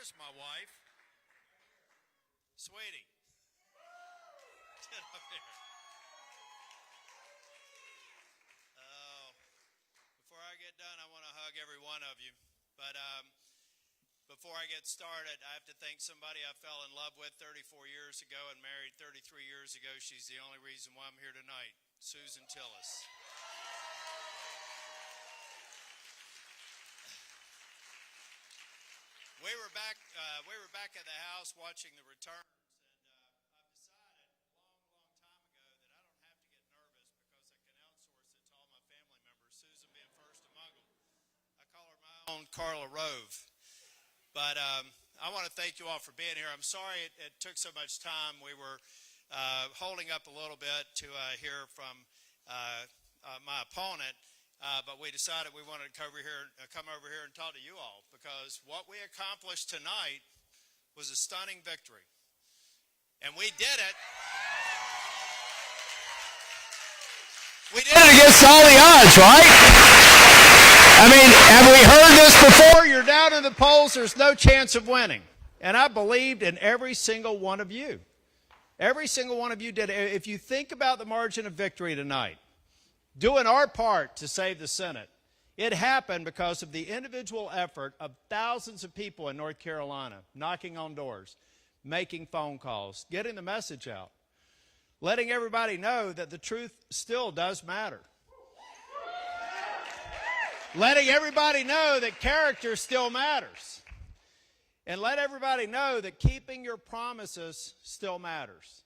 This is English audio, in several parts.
There's my wife. Sweetie. Get up here. Oh, before I get done, I want to hug every one of you. But before I get started, I have to thank somebody I fell in love with 34 years ago and married 33 years ago. She's the only reason why I'm here tonight, Thom Tillis. We were back at the house watching the returns, and I've decided long time ago that I don't have to get nervous because I can outsource it to all my family members, Susan being first among them. I call her my own Carla Rove. But I want to thank you all for being here. I'm sorry it took so much time. We were holding up a little bit to hear from my opponent. But we decided we wanted to come over here and talk to you all because what we accomplished tonight was a stunning victory. And we did it. We did it against all the odds, right? I mean, have we heard this before? You're down in the polls. There's no chance of winning. And I believed in every single one of you. Every single one of you did it. If you think about the margin of victory tonight, doing our part to save the Senate. It happened because of the individual effort of thousands of people in North Carolina, knocking on doors, making phone calls, getting the message out, letting everybody know that the truth still does matter. Letting everybody know that character still matters. And let everybody know that keeping your promises still matters.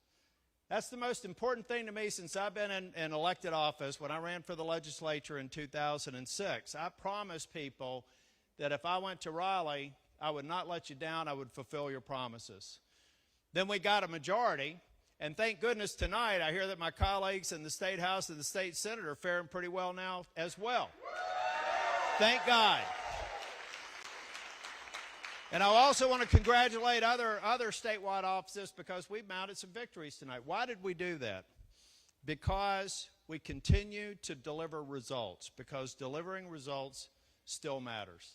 That's the most important thing to me since I've been in elected office. When I ran for the legislature in 2006, I promised people that if I went to Raleigh, I would not let you down. I would fulfill your promises. Then we got a majority, and thank goodness tonight I hear that my colleagues in the State House and the State Senate are faring pretty well now as well. Thank God. And I also want to congratulate other statewide offices because we've mounted some victories tonight. Why did we do that? Because we continue to deliver results, because delivering results still matters.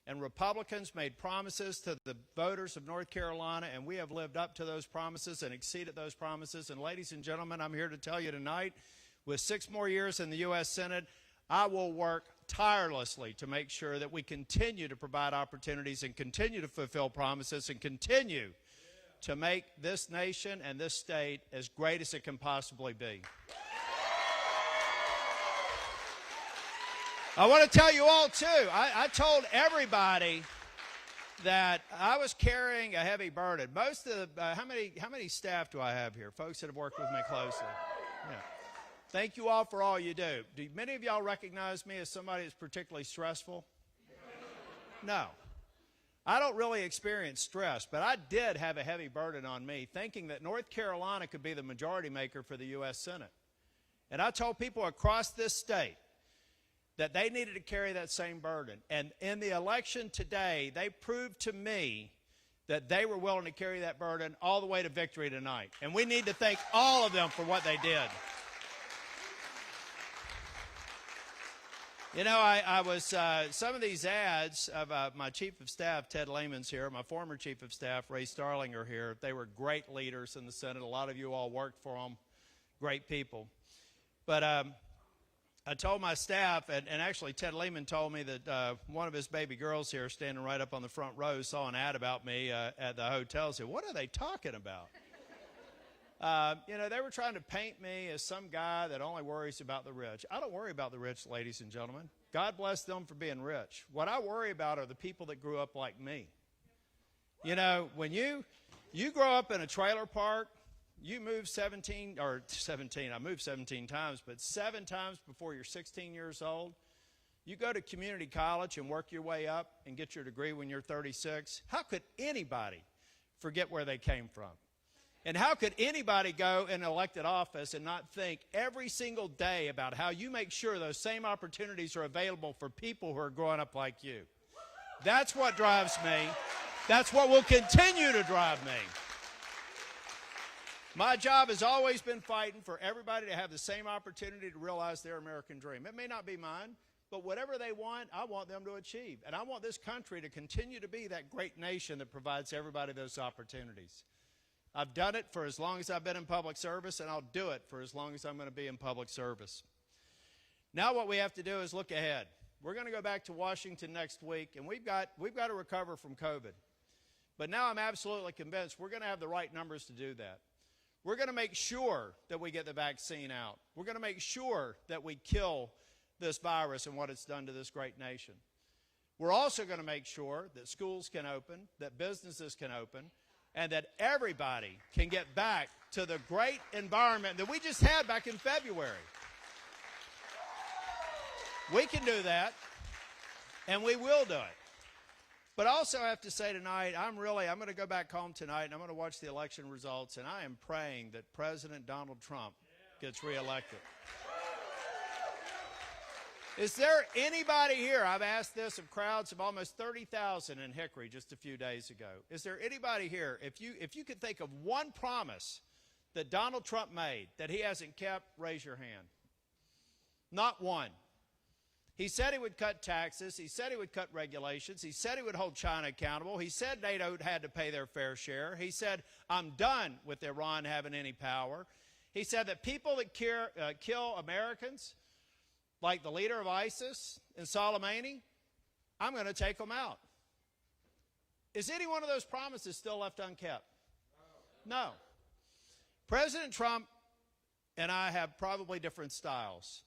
And Republicans made promises to the voters of North Carolina, and we have lived up to those promises and exceeded those promises. And ladies and gentlemen, I'm here to tell you tonight, with 6 more years in the U.S. Senate, I will work tirelessly to make sure that we continue to provide opportunities and continue to fulfill promises and continue to make this nation and this state as great as it can possibly be. I want to tell you all, too, I told everybody that I was carrying a heavy burden. Most of the, how many staff do I have here? Folks that have worked with me closely. Yeah. Thank you all for all you do. Do many of y'all recognize me as somebody that's particularly stressful? No. I don't really experience stress, but I did have a heavy burden on me, thinking that North Carolina could be the majority maker for the U.S. Senate. And I told people across this state that they needed to carry that same burden. And in the election today, they proved to me that they were willing to carry that burden all the way to victory tonight. And we need to thank all of them for what they did. You know, I was, some of these ads of my chief of staff, Ted Lehman's here, my former chief of staff, Ray Starling, are here. They were great leaders in the Senate. A lot of you all worked for them, great people. But I told my staff, and actually Ted Lehman told me that one of his baby girls here, standing right up on the front row, saw an ad about me at the hotel. Said, "What are they talking about?" You know, they were trying to paint me as some guy that only worries about the rich. I don't worry about the rich, ladies and gentlemen. God bless them for being rich. What I worry about are the people that grew up like me. You know, when you grow up in a trailer park, you move I moved 17 times, but 7 times before you're 16 years old. You go to community college and work your way up and get your degree when you're 36. How could anybody forget where they came from? And how could anybody go in elected office and not think every single day about how you make sure those same opportunities are available for people who are growing up like you? That's what drives me. That's what will continue to drive me. My job has always been fighting for everybody to have the same opportunity to realize their American dream. It may not be mine, But whatever they want, I want them to achieve. And I want this country to continue to be that great nation that provides everybody those opportunities. I've done it for as long as I've been in public service, and I'll do it for as long as I'm going to be in public service. Now what we have to do is look ahead. We're going to go back to Washington next week, and we've got to recover from COVID. But now I'm absolutely convinced we're going to have the right numbers to do that. We're going to make sure that we get the vaccine out. We're going to make sure that we kill this virus and what it's done to this great nation. We're also going to make sure that schools can open, that businesses can open, and that everybody can get back to the great environment that we just had back in February. We can do that, and we will do it. But also I have to say tonight, I'm going to go back home tonight, and I'm going to watch the election results, and I am praying that President Donald Trump gets reelected. Is there anybody here, I've asked this of crowds of almost 30,000 in Hickory just a few days ago, is there anybody here, if you could think of one promise that Donald Trump made that he hasn't kept, raise your hand. Not one. He said he would cut taxes. He said he would cut regulations. He said he would hold China accountable. He said NATO had to pay their fair share. He said, I'm done with Iran having any power. He said that people that kill Americans, like the leader of ISIS and Soleimani, I'm going to take them out. Is any one of those promises still left unkept? No. President Trump and I have probably different styles.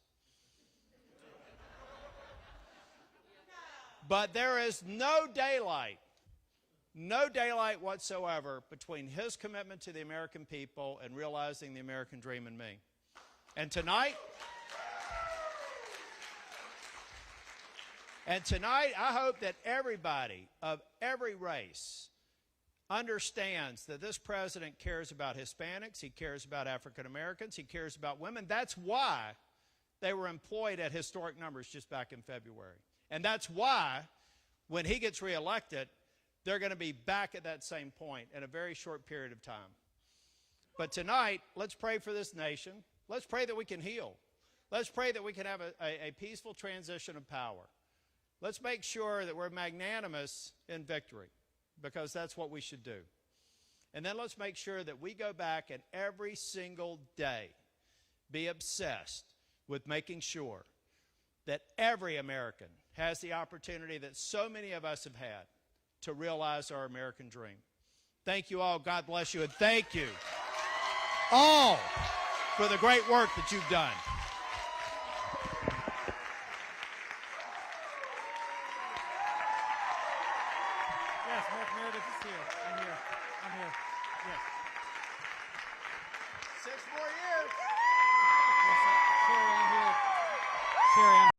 But there is no daylight whatsoever between his commitment to the American people and realizing the American dream in me. And tonight, I hope that everybody of every race understands that this president cares about Hispanics, he cares about African Americans, he cares about women. That's why they were employed at historic numbers just back in February. And that's why, when he gets reelected, they're going to be back at that same point in a very short period of time. But tonight, let's pray for this nation. Let's pray that we can heal. Let's pray that we can have a peaceful transition of power. Let's make sure that we're magnanimous in victory, because that's what we should do. And then let's make sure that we go back and every single day be obsessed with making sure that every American has the opportunity that so many of us have had to realize our American dream. Thank you all. God bless you. And thank you all for the great work that you've done. Yes, Mark Meredith is here. I'm here. Yes.